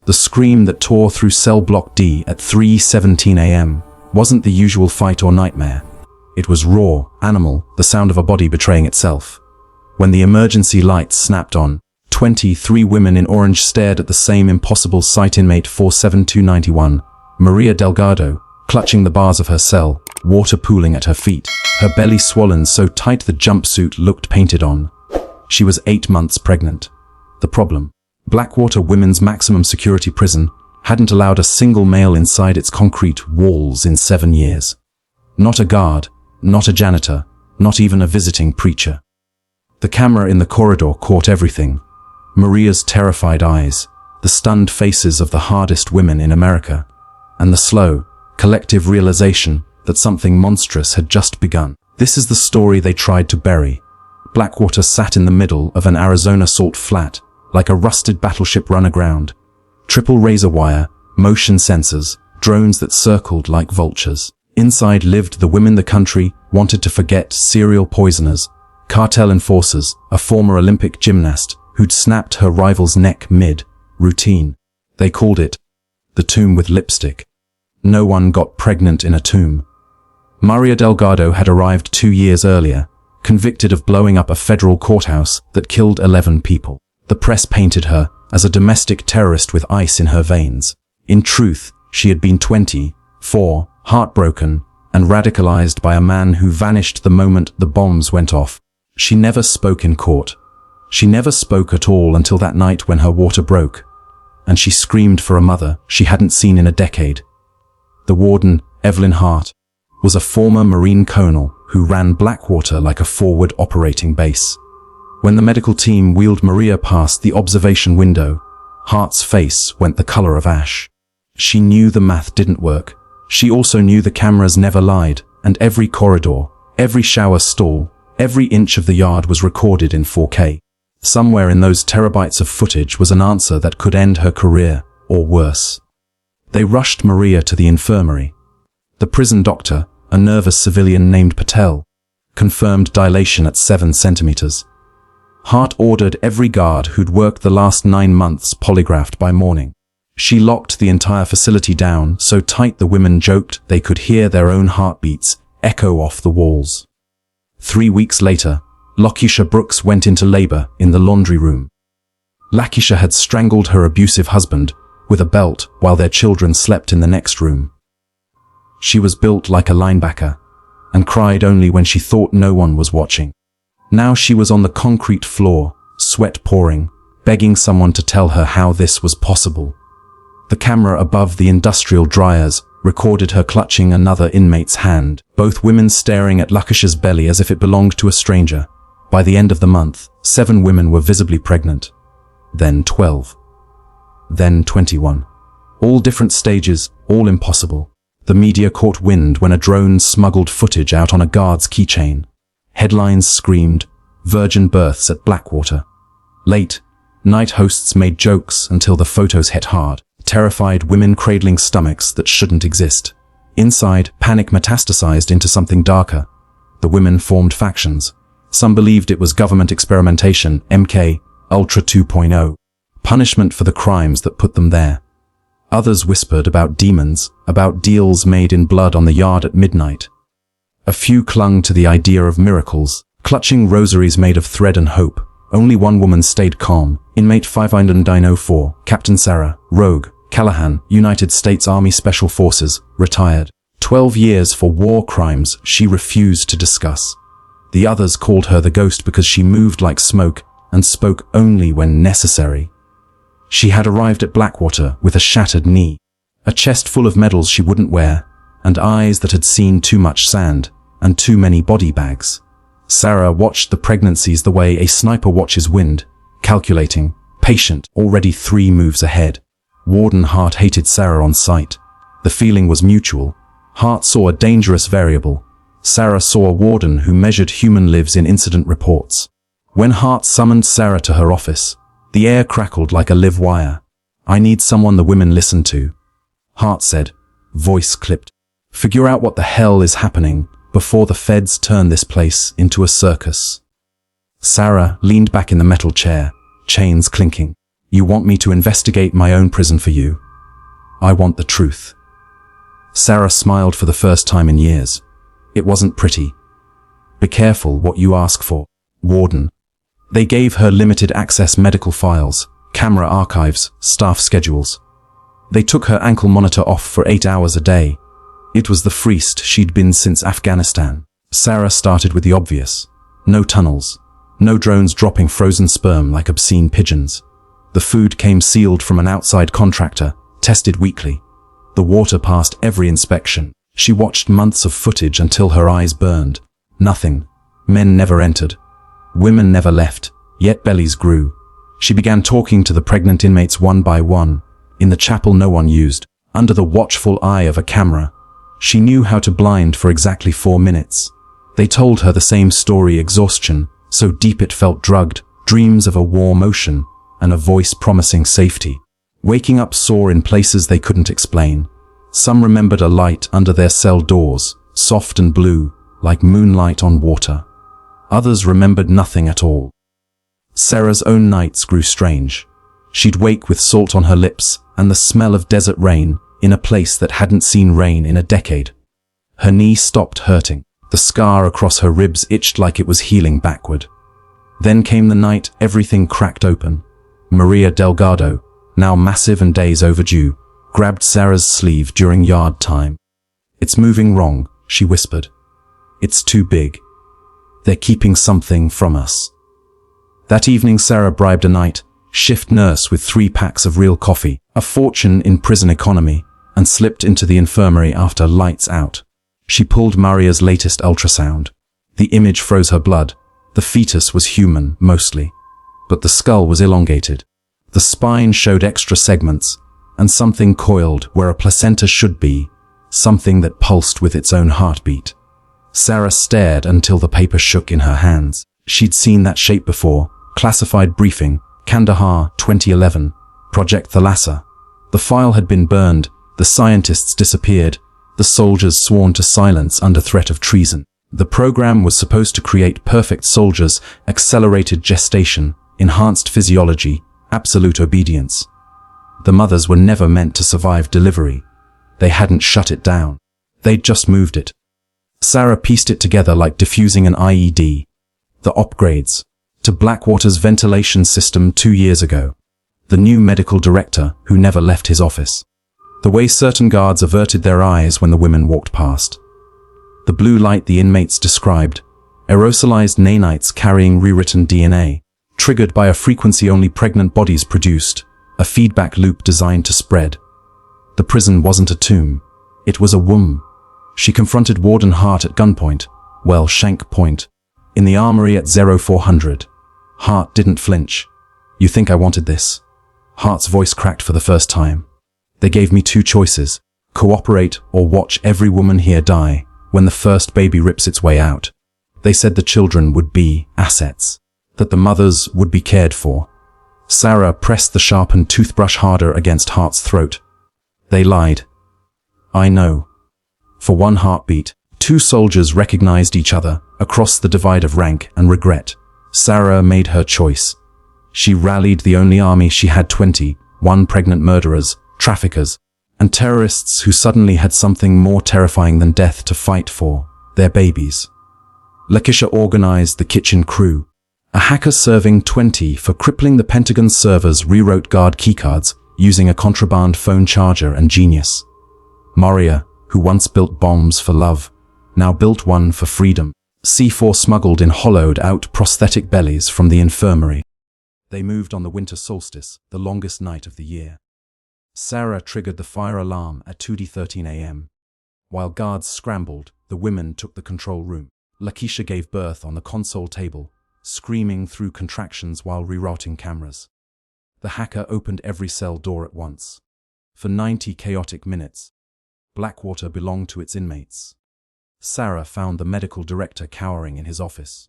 The scream that tore through cell block D at 3:17 a.m. wasn't the usual fight or nightmare. It was raw, animal, the sound of a body betraying itself. When the emergency lights snapped on, 23 women in orange stared at the same impossible sight. Inmate 47291, Maria Delgado, clutching the bars of her cell, water pooling at her feet, her belly swollen so tight the jumpsuit looked painted on. She was 8 months pregnant. The problem: Blackwater Women's Maximum Security Prison hadn't allowed a single male inside its concrete walls in 7 years. Not a guard, not a janitor, not even a visiting preacher. The camera in the corridor caught everything. Maria's terrified eyes, the stunned faces of the hardest women in America, and the slow, collective realization that something monstrous had just begun. This is the story they tried to bury. Blackwater sat in the middle of an Arizona salt flat, like a rusted battleship run aground. Triple razor wire, motion sensors, drones that circled like vultures. Inside lived the women the country wanted to forget: serial poisoners, cartel enforcers, a former Olympic gymnast who'd snapped her rival's neck mid-routine. They called it the tomb with lipstick. No one got pregnant in a tomb. Maria Delgado had arrived 2 years earlier, convicted of blowing up a federal courthouse that killed 11 people. The press painted her as a domestic terrorist with ice in her veins. In truth, she had been 24, heartbroken, and radicalized by a man who vanished the moment the bombs went off. She never spoke in court. She never spoke at all until that night when her water broke, and she screamed for a mother she hadn't seen in a decade. The warden, Evelyn Hart, was a former Marine colonel who ran Blackwater like a forward operating base. When the medical team wheeled Maria past the observation window, Hart's face went the color of ash. She knew the math didn't work. She also knew the cameras never lied, and every corridor, every shower stall, every inch of the yard was recorded in 4K. Somewhere in those terabytes of footage was an answer that could end her career, or worse. They rushed Maria to the infirmary. The prison doctor, a nervous civilian named Patel, confirmed dilation at 7 centimeters. Hart ordered every guard who'd worked the last 9 months polygraphed by morning. She locked the entire facility down so tight the women joked they could hear their own heartbeats echo off the walls. 3 weeks later, Lakeisha Brooks went into labor in the laundry room. Lakeisha had strangled her abusive husband with a belt while their children slept in the next room. She was built like a linebacker and cried only when she thought no one was watching. Now she was on the concrete floor, sweat pouring, begging someone to tell her how this was possible. The camera above the industrial dryers recorded her clutching another inmate's hand, both women staring at Lakeisha's belly as if it belonged to a stranger. By the end of the month, 7 women were visibly pregnant. Then 12. Then 21. All different stages, all impossible. The media caught wind when a drone smuggled footage out on a guard's keychain. Headlines screamed, "Virgin births at Blackwater." Late night hosts made jokes until the photos hit hard. Terrified women cradling stomachs that shouldn't exist. Inside, panic metastasized into something darker. The women formed factions. Some believed it was government experimentation, MK Ultra 2.0, punishment for the crimes that put them there. Others whispered about demons, about deals made in blood on the yard at midnight. A few clung to the idea of miracles, clutching rosaries made of thread and hope. Only one woman stayed calm, inmate 50904, Captain Sarah, Rogue, Callahan, United States Army Special Forces, retired. 12 years for war crimes she refused to discuss. The others called her the ghost because she moved like smoke and spoke only when necessary. She had arrived at Blackwater with a shattered knee, a chest full of medals she wouldn't wear, and eyes that had seen too much sand and too many body bags. Sarah watched the pregnancies the way a sniper watches wind, calculating, patient, already 3 moves ahead. Warden Hart hated Sarah on sight. The feeling was mutual. Hart saw a dangerous variable. Sarah saw a warden who measured human lives in incident reports. When Hart summoned Sarah to her office, the air crackled like a live wire. "I need someone the women listen to," Hart said, voice clipped. "Figure out what the hell is happening before the feds turn this place into a circus." Sarah leaned back in the metal chair, chains clinking. You want me to investigate my own prison for you? I want the truth. Sarah smiled for the first time in years. It wasn't pretty. Be careful what you ask for, Warden. They gave her limited access medical files, camera archives, staff schedules. They took her ankle monitor off for 8 hours a day. It was the freest she'd been since Afghanistan. Sarah started with the obvious. No tunnels. No drones dropping frozen sperm like obscene pigeons. The food came sealed from an outside contractor, tested weekly. The water passed every inspection. She watched months of footage until her eyes burned. Nothing. Men never entered. Women never left, yet bellies grew. She began talking to the pregnant inmates one by one, in the chapel no one used, under the watchful eye of a camera. She knew how to blind for exactly 4 minutes. They told her the same story: exhaustion, so deep it felt drugged, dreams of a warm ocean, and a voice promising safety. Waking up sore in places they couldn't explain. Some remembered a light under their cell doors, soft and blue, like moonlight on water. Others remembered nothing at all. Sarah's own nights grew strange. She'd wake with salt on her lips and the smell of desert rain in a place that hadn't seen rain in a decade. Her knee stopped hurting. The scar across her ribs itched like it was healing backward. Then came the night everything cracked open. Maria Delgado, now massive and days overdue, grabbed Sarah's sleeve during yard time. "It's moving wrong," she whispered. "It's too big. They're keeping something from us." That evening Sarah bribed a night shift nurse with 3 packs of real coffee, a fortune in prison economy, and slipped into the infirmary after lights out. She pulled Maria's latest ultrasound. The image froze her blood. The fetus was human, mostly, but the skull was elongated. The spine showed extra segments, and something coiled where a placenta should be, something that pulsed with its own heartbeat. Sarah stared until the paper shook in her hands. She'd seen that shape before. Classified briefing, Kandahar, 2011, Project Thalassa. The file had been burned, the scientists disappeared, the soldiers sworn to silence under threat of treason. The program was supposed to create perfect soldiers, accelerated gestation, enhanced physiology, absolute obedience. The mothers were never meant to survive delivery. They hadn't shut it down. They'd just moved it. Sarah pieced it together like diffusing an IED. The upgrades to Blackwater's ventilation system 2 years ago. The new medical director who never left his office. The way certain guards averted their eyes when the women walked past. The blue light the inmates described. Aerosolized nanites carrying rewritten DNA. Triggered by a frequency only pregnant bodies produced. A feedback loop designed to spread. The prison wasn't a tomb. It was a womb. She confronted Warden Hart at gunpoint. Well, shank point. In the armory at 0400. Hart didn't flinch. "You think I wanted this?" Hart's voice cracked for the first time. "They gave me 2 choices. Cooperate or watch every woman here die when the first baby rips its way out. They said the children would be assets. That the mothers would be cared for." Sarah pressed the sharpened toothbrush harder against Hart's throat. "They lied. I know." For one heartbeat, 2 soldiers recognized each other across the divide of rank and regret. Sarah made her choice. She rallied the only army she had: 21 pregnant murderers, traffickers, and terrorists who suddenly had something more terrifying than death to fight for: their babies. Lakeisha organized the kitchen crew. A hacker serving 20 for crippling the Pentagon servers rewrote guard keycards using a contraband phone charger and genius. Maria, who once built bombs for love, now built one for freedom. C4 smuggled in hollowed-out prosthetic bellies from the infirmary. They moved on the winter solstice, the longest night of the year. Sarah triggered the fire alarm at 2:13 a.m. While guards scrambled, the women took the control room. Lakeisha gave birth on the console table, screaming through contractions while rerouting cameras. The hacker opened every cell door at once. For 90 chaotic minutes, Blackwater belonged to its inmates. Sarah found the medical director cowering in his office.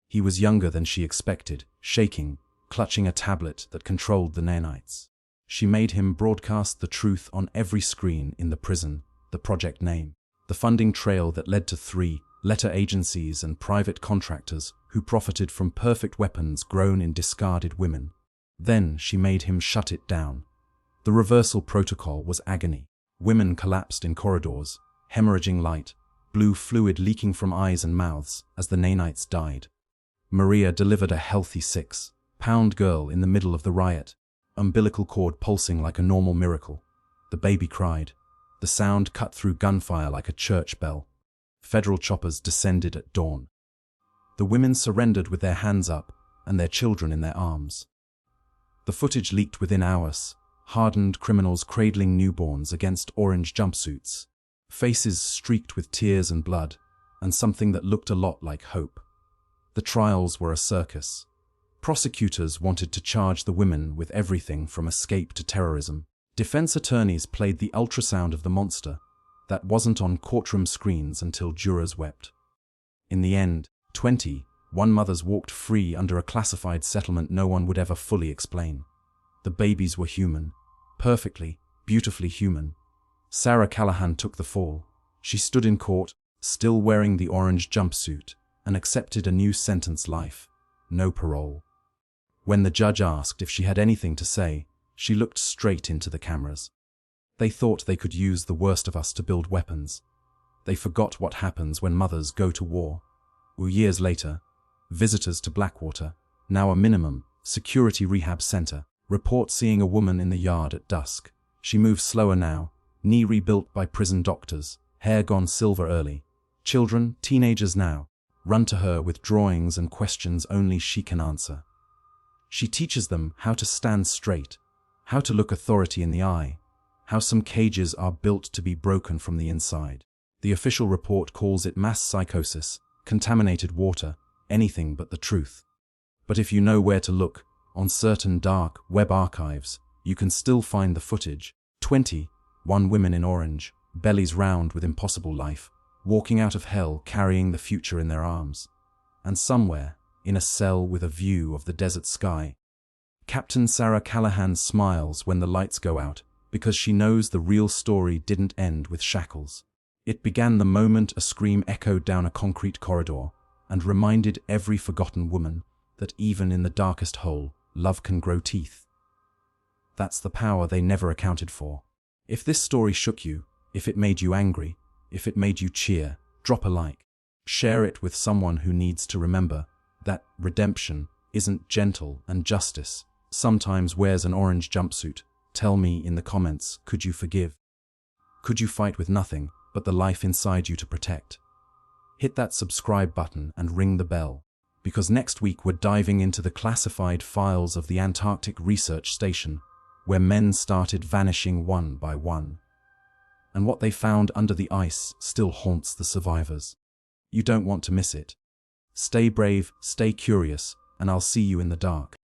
He was younger than she expected, shaking, clutching a tablet that controlled the nanites. She made him broadcast the truth on every screen in the prison: the project name, the funding trail that led to 3 letter agencies and private contractors who profited from perfect weapons grown in discarded women, Then she made him shut it down. The reversal protocol was agony. Women collapsed in corridors, hemorrhaging light, blue fluid leaking from eyes and mouths as the nanites died. Maria delivered a healthy 6-pound girl in the middle of the riot, umbilical cord pulsing like a normal miracle. The baby cried. The sound cut through gunfire like a church bell. Federal choppers descended at dawn. The women surrendered with their hands up and their children in their arms. The footage leaked within hours, hardened criminals cradling newborns against orange jumpsuits, faces streaked with tears and blood, and something that looked a lot like hope. The trials were a circus. Prosecutors wanted to charge the women with everything from escape to terrorism. Defense attorneys played the ultrasound of the monster that wasn't on courtroom screens until jurors wept. In the end, 21 mothers walked free under a classified settlement no one would ever fully explain. The babies were human, perfectly, beautifully human. Sarah Callahan took the fall. She stood in court, still wearing the orange jumpsuit, and accepted a new sentence: life, no parole. When the judge asked if she had anything to say, she looked straight into the cameras. They thought they could use the worst of us to build weapons. They forgot what happens when mothers go to war. Years later, visitors to Blackwater, now a minimum security rehab center, report seeing a woman in the yard at dusk. She moves slower now, knee rebuilt by prison doctors, hair gone silver early. Children, teenagers now, run to her with drawings and questions only she can answer. She teaches them how to stand straight, how to look authority in the eye, how some cages are built to be broken from the inside. The official report calls it mass psychosis, contaminated water, anything but the truth. But if you know where to look, on certain dark web archives, you can still find the footage. 21 women in orange, bellies round with impossible life, walking out of hell carrying the future in their arms. And somewhere, in a cell with a view of the desert sky, Captain Sarah Callahan smiles when the lights go out, because she knows the real story didn't end with shackles. It began the moment a scream echoed down a concrete corridor and reminded every forgotten woman that even in the darkest hole, love can grow teeth. That's the power they never accounted for. If this story shook you, if it made you angry, if it made you cheer, drop a like. Share it with someone who needs to remember that redemption isn't gentle and justice sometimes wears an orange jumpsuit. Tell me in the comments, could you forgive? Could you fight with nothing but the life inside you to protect? Hit that subscribe button and ring the bell, because next week we're diving into the classified files of the Antarctic Research Station, where men started vanishing one by one. And what they found under the ice still haunts the survivors. You don't want to miss it. Stay brave, stay curious, and I'll see you in the dark.